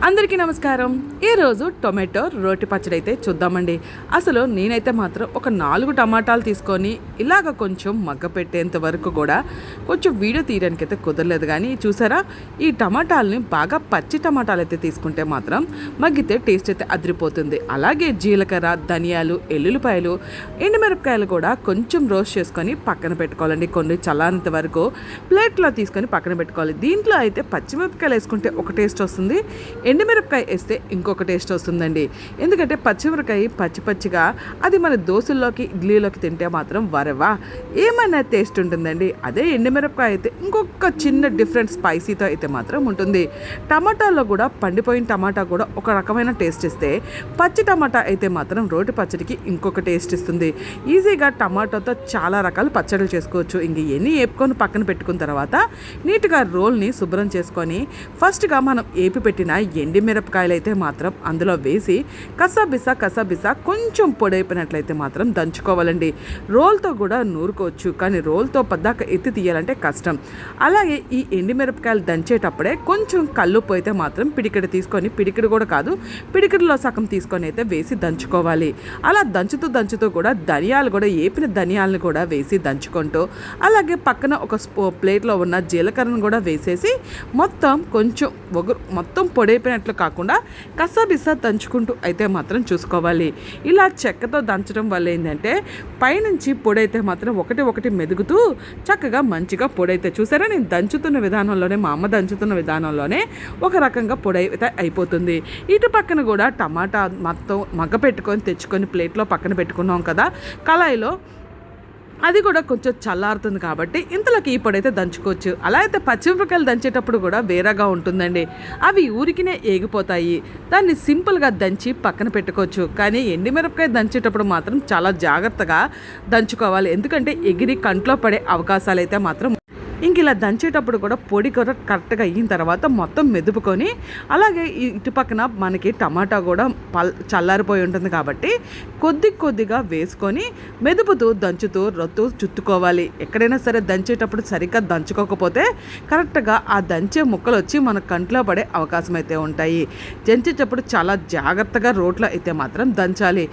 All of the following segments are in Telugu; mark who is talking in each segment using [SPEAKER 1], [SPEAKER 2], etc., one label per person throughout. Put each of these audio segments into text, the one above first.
[SPEAKER 1] అందరికీ నమస్కారం. ఈరోజు టొమాటో రోటి పచ్చడి అయితే చూద్దామండి. అసలు నేనైతే మాత్రం ఒక 4 టమాటాలు తీసుకొని ఇలాగ కొంచెం మగ్గ పెట్టేంత వరకు కూడా కొంచెం వీడియో తీయడానికి అయితే కుదరలేదు. కానీ చూసారా, ఈ టమాటాలని బాగా పచ్చి టమాటాలు అయితే తీసుకుంటే మాత్రం మగ్గితే టేస్ట్ అయితే అదిరిపోతుంది. అలాగే జీలకర్ర, ధనియాలు, ఎల్లుల్లిపాయలు, ఎండుమిరపకాయలు కూడా కొంచెం రోస్ట్ చేసుకొని పక్కన పెట్టుకోవాలండి. కొన్ని చల్లారేంత వరకు ప్లేట్లో తీసుకొని పక్కన పెట్టుకోవాలి. దీంట్లో అయితే పచ్చిమిరపకాయలు వేసుకుంటే ఒక టేస్ట్ వస్తుంది, ఎండుమిరపకాయ వేస్తే ఇంకొక టేస్ట్ వస్తుందండి. ఎందుకంటే పచ్చిమిరపకాయ పచ్చిగా అది మన దోశల్లోకి, ఇడ్లీలోకి తింటే మాత్రం వరవా ఏమైనా టేస్ట్ ఉంటుందండి. అదే ఎండుమిరపకాయ అయితే ఇంకొక చిన్న డిఫరెంట్ స్పైసీతో అయితే మాత్రం ఉంటుంది. టమాటాల్లో కూడా పండిపోయిన టమాటా కూడా ఒక రకమైన టేస్ట్ ఇస్తే, పచ్చి టమాటా అయితే మాత్రం రోటి పచ్చడికి ఇంకొక టేస్ట్ ఇస్తుంది. ఈజీగా టమాటాతో చాలా రకాల పచ్చళ్ళు చేసుకోవచ్చు. ఇంక ఎన్ని వేపుకొని పక్కన పెట్టుకున్న తర్వాత నీట్గా రోల్ని శుభ్రం చేసుకొని ఫస్ట్గా మనం ఏపి పెట్టిన ఎండుమిరపకాయలు అయితే మాత్రం అందులో వేసి కసాబిసా కొంచెం పొడైపోయినట్లయితే మాత్రం దంచుకోవాలండి. రోల్తో కూడా నూరుకోవచ్చు, కానీ రోల్తో పద్దాక ఎత్తి తీయాలంటే కష్టం. అలాగే ఈ ఎండుమిరపకాయలు దంచేటప్పుడే కొంచెం కల్లుప్పు అయితే మాత్రం పిడికిడి తీసుకొని, పిడికిడి కూడా కాదు, పిడికిడిలో సగం తీసుకొని అయితే వేసి దంచుకోవాలి. అలా దంచుతూ కూడా ధనియాలు కూడా, ఏపిన ధనియాలను కూడా వేసి దంచుకుంటూ, అలాగే పక్కన ఒక ప్లేట్లో ఉన్న జీలకర్రను కూడా వేసేసి మొత్తం కొంచెం మొత్తం పొడైపోయినట్లు కాకుండా కసాబిసా దంచుకుంటూ అయితే మాత్రం చూసుకోవాలి. ఇలా చెక్కతో దంచడం వల్ల ఏంటంటే పైనుంచి పొడైతే మాత్రం ఒకటి మెదుగుతూ చక్కగా మంచిగా పొడైతే, చూసారా నేను దంచుతున్న విధానంలోనే, మా అమ్మ దంచుతున్న విధానంలోనే ఒక రకంగా పొడైతే అయిపోతుంది. ఇటు పక్కన కూడా టమాటా మొత్తం మగ్గ పెట్టుకొని తెచ్చుకొని ప్లేట్లో పక్కన పెట్టుకున్నాం కదా కళాయిలో, అది కూడా కొంచెం చల్లారుతుంది కాబట్టి ఇంతలోకి ఈ పొడి అయితే దంచుకోవచ్చు. అలా అయితే పచ్చిమిరపకాయలు దంచేటప్పుడు కూడా వేరేగా ఉంటుందండి, అవి ఊరికినే ఏగిపోతాయి. దాన్ని సింపుల్గా దంచి పక్కన పెట్టుకోవచ్చు. కానీ ఎండుమిరపకాయ దంచేటప్పుడు మాత్రం చాలా జాగ్రత్తగా దంచుకోవాలి, ఎందుకంటే ఎగిరి కంట్లో పడే అవకాశాలు అయితే మాత్రం. ఇంక ఇలా దంచేటప్పుడు కూడా పొడి కూడా కరెక్ట్గా అయిన తర్వాత మొత్తం మెదుపుకొని, అలాగే ఇటు పక్కన మనకి టమాటా కూడా చల్లారిపోయి ఉంటుంది కాబట్టి కొద్దిగా వేసుకొని మెదుపుతూ దంచుతూ చుట్టుకోవాలి. ఎక్కడైనా సరే దంచేటప్పుడు సరిగ్గా దంచుకోకపోతే కరెక్ట్గా ఆ దంచే ముక్కలు వచ్చి మన కంట్లో పడే అవకాశం అయితే ఉంటాయి. దంచేటప్పుడు చాలా జాగ్రత్తగా రోట్లో అయితే మాత్రం దంచాలి.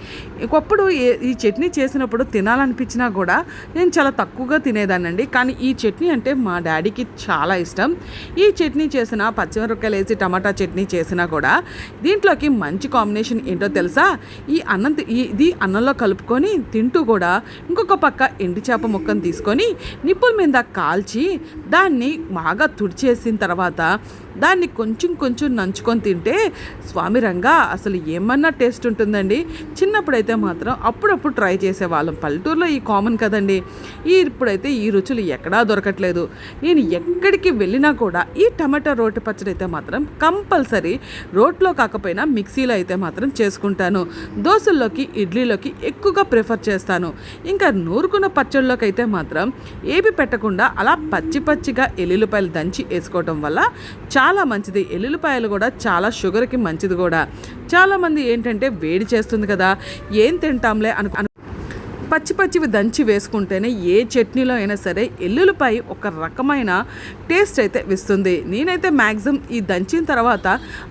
[SPEAKER 1] ఒకప్పుడు ఈ చట్నీ చేసినప్పుడు తినాలనిపించినా కూడా నేను చాలా తక్కువగా తినేదానండి. కానీ ఈ చట్నీ అంటే మా డాడీకి చాలా ఇష్టం. ఈ చట్నీ చేసిన, పచ్చిమిరపకాయలు వేసి టమాటా చట్నీ చేసినా కూడా దీంట్లోకి మంచి కాంబినేషన్ ఏంటో తెలుసా, ఇది అన్నంలో కలుపుకొని తింటూ కూడా ఇంకొక పక్క ఎండు చేప ముక్కను తీసుకొని నిప్పుల మీద కాల్చి దాన్ని బాగా తుడిచేసిన తర్వాత దాన్ని కొంచెం నంచుకొని తింటే స్వామి రంగా అసలు ఏమన్నా టేస్ట్ ఉంటుందండి. చిన్నప్పుడైతే మాత్రం అప్పుడప్పుడు ట్రై చేసేవాళ్ళం. పల్లెటూరులో ఈ కామన్ కదండి. ఇప్పుడైతే ఈ రుచులు ఎక్కడా దొరకట్లేదు. నేను ఎక్కడికి వెళ్ళినా కూడా ఈ టమాటా రోటి పచ్చడి అయితే మాత్రం కంపల్సరీ రోట్లో కాకపోయినా మిక్సీలో అయితే మాత్రం చేసుకుంటాను. దోశల్లోకి, ఇడ్లీలోకి ఎక్కువగా ప్రిఫర్ చేస్తాను. ఇంకా నూరుకున్న పచ్చళ్ళలోకి అయితే మాత్రం ఏపి పెట్టకుండా అలా పచ్చిగా ఎల్లుల్లిపాయలు దంచి వేసుకోవడం వల్ల చాలా మంచిది. ఎల్లుల్లిపాయలు కూడా చాలా షుగర్కి మంచిది కూడా. చాలామంది ఏంటంటే వేడి చేస్తుంది కదా, ఏం తింటాంలే పచ్చివి దంచి వేసుకుంటేనే ఏ చట్నీలో అయినా సరే ఎల్లుల్లిపాయ ఒక రకమైన టేస్ట్ అయితే ఇస్తుంది. నేనైతే మ్యాక్సిమం ఈ దంచిన తర్వాత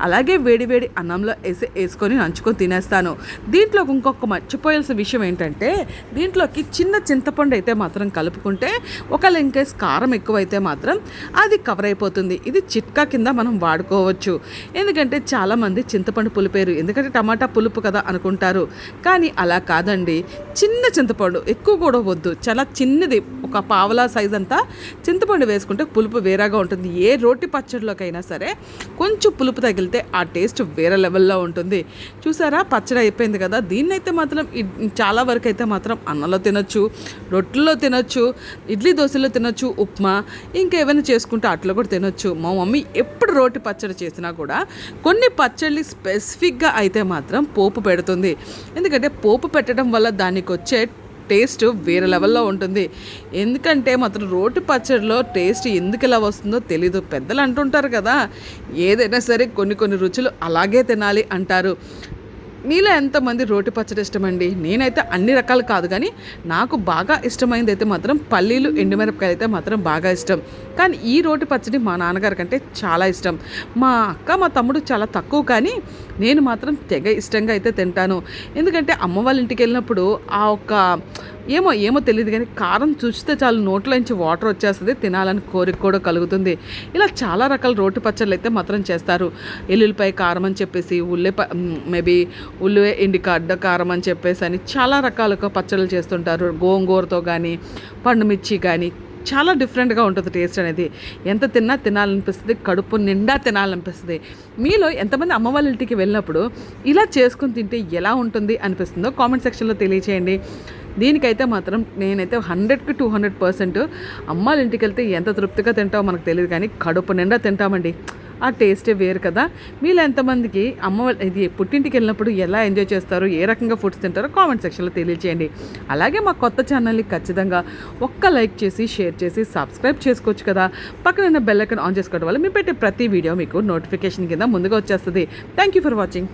[SPEAKER 1] అలాగే వేడి అన్నంలో వేసుకొని నంచుకొని తినేస్తాను. దీంట్లో ఇంకొక మర్చిపోయాల్సిన విషయం ఏంటంటే, దీంట్లోకి చిన్న చింతపండు అయితే మాత్రం కలుపుకుంటే, ఒకవేళ ఇంకేస్ కారం ఎక్కువైతే మాత్రం అది కవర్ అయిపోతుంది. ఇది చిట్కా కింద మనం వాడుకోవచ్చు. ఎందుకంటే చాలామంది చింతపండు పులిపేరు, ఎందుకంటే టమాటా పులుపు కదా అనుకుంటారు. కానీ అలా కాదండి. చిన్న చింతపండు, ఎక్కువ కూడా వద్దు, చాలా చిన్నది, ఒక పావలా సైజ్ అంతా చింతపండు వేసుకుంటే పులుపు వేరేగా ఉంటుంది. ఏ రోటి పచ్చడిలోకైనా సరే కొంచెం పులుపు తగిలితే ఆ టేస్ట్ వేరే లెవెల్లో ఉంటుంది. చూసారా, పచ్చడి అయిపోయింది కదా. దీన్నైతే మాత్రం చాలా వరకు అయితే మాత్రం అన్నంలో తినొచ్చు, రొట్టెల్లో తినొచ్చు, ఇడ్లీ దోశలో తినొచ్చు, ఉప్మా ఇంకేమైనా చేసుకుంటే అట్లా కూడా తినొచ్చు. మా మమ్మీ ఎప్పుడు రోటి పచ్చడి చేసినా కూడా కొన్ని పచ్చళ్ళు స్పెసిఫిక్గా అయితే మాత్రం పోపు పెడుతుంది. ఎందుకంటే పోపు పెట్టడం వల్ల దానికి వచ్చే టేస్ట్ వేరే లెవెల్లో ఉంటుంది. ఎందుకంటే మాత్రం రోటి పచ్చడిలో టేస్ట్ ఎందుకు ఇలా వస్తుందో తెలీదు. పెద్దలు అంటుంటారు కదా, ఏదైనా సరే కొన్ని రుచులు అలాగే తినాలి అంటారు. మీలో ఎంతమంది రోటి పచ్చడి ఇష్టమండి? నేనైతే అన్ని రకాలు కాదు, కానీ నాకు బాగా ఇష్టమైనది అయితే మాత్రం పల్లీలు, ఎండుమిరపకాయలు అయితే మాత్రం బాగా ఇష్టం. కానీ ఈ రోటి పచ్చడి మా నాన్నగారి కంటే చాలా ఇష్టం. మా అక్క మా తమ్ముడు చాలా తక్కువ, కానీ నేను మాత్రం తెగ ఇష్టంగా అయితే తింటాను. ఎందుకంటే అమ్మ వాళ్ళ ఇంటికి వెళ్ళినప్పుడు ఆ ఒక్క ఏమో తెలియదు, కానీ కారం చూస్తే చాలు నోట్లోంచి వాటర్ వచ్చేస్తుంది, తినాలని కోరిక కూడా కలుగుతుంది. ఇలా చాలా రకాల రోటి పచ్చళ్ళు అయితే మాత్రం చేస్తారు. ఎల్లుల్లిపాయ కారం అని చెప్పేసి, మేబీ ఉల్లి ఎండిగడ్డ కారం అని చెప్పేసి అని చాలా రకాలుగా పచ్చళ్ళు చేస్తుంటారు. గోంగూరతో కానీ పండుమిర్చి కానీ చాలా డిఫరెంట్గా ఉంటుంది టేస్ట్ అనేది. ఎంత తిన్నా తినాలనిపిస్తుంది, కడుపు నిండా తినాలనిపిస్తుంది. మీలో ఎంతమంది అమ్మ వాళ్ళ ఇంటికి వెళ్ళినప్పుడు ఇలా చేసుకుని తింటే ఎలా ఉంటుంది అనిపిస్తుందో కామెంట్ సెక్షన్లో తెలియచేయండి. దీనికైతే మాత్రం నేనైతే 100కి 200% అమ్మ వాళ్ళ ఇంటికి వెళ్తే ఎంత తృప్తిగా తింటామో మనకు తెలియదు, కానీ కడుపు నిండా తింటామండి. ఆ టేస్టే వేరు కదా. మీలో ఎంతమందికి ఇది పుట్టింటికి వెళ్ళినప్పుడు ఎలా ఎంజాయ్ చేస్తారో, ఏ రకంగా ఫుడ్స్ తింటారో కామెంట్ సెక్షన్లో తెలియచేయండి. అలాగే మా కొత్త ఛానల్ని ఖచ్చితంగా ఒక్క లైక్ చేసి, షేర్ చేసి, సబ్స్క్రైబ్ చేసుకోవచ్చు కదా. పక్కన బెల్ ఐకాన్ ఆన్ చేసుకోవడం వల్ల మేము పెట్టే ప్రతి వీడియో మీకు నోటిఫికేషన్ కింద ముందుగా వచ్చేస్తుంది. Thank you for watching.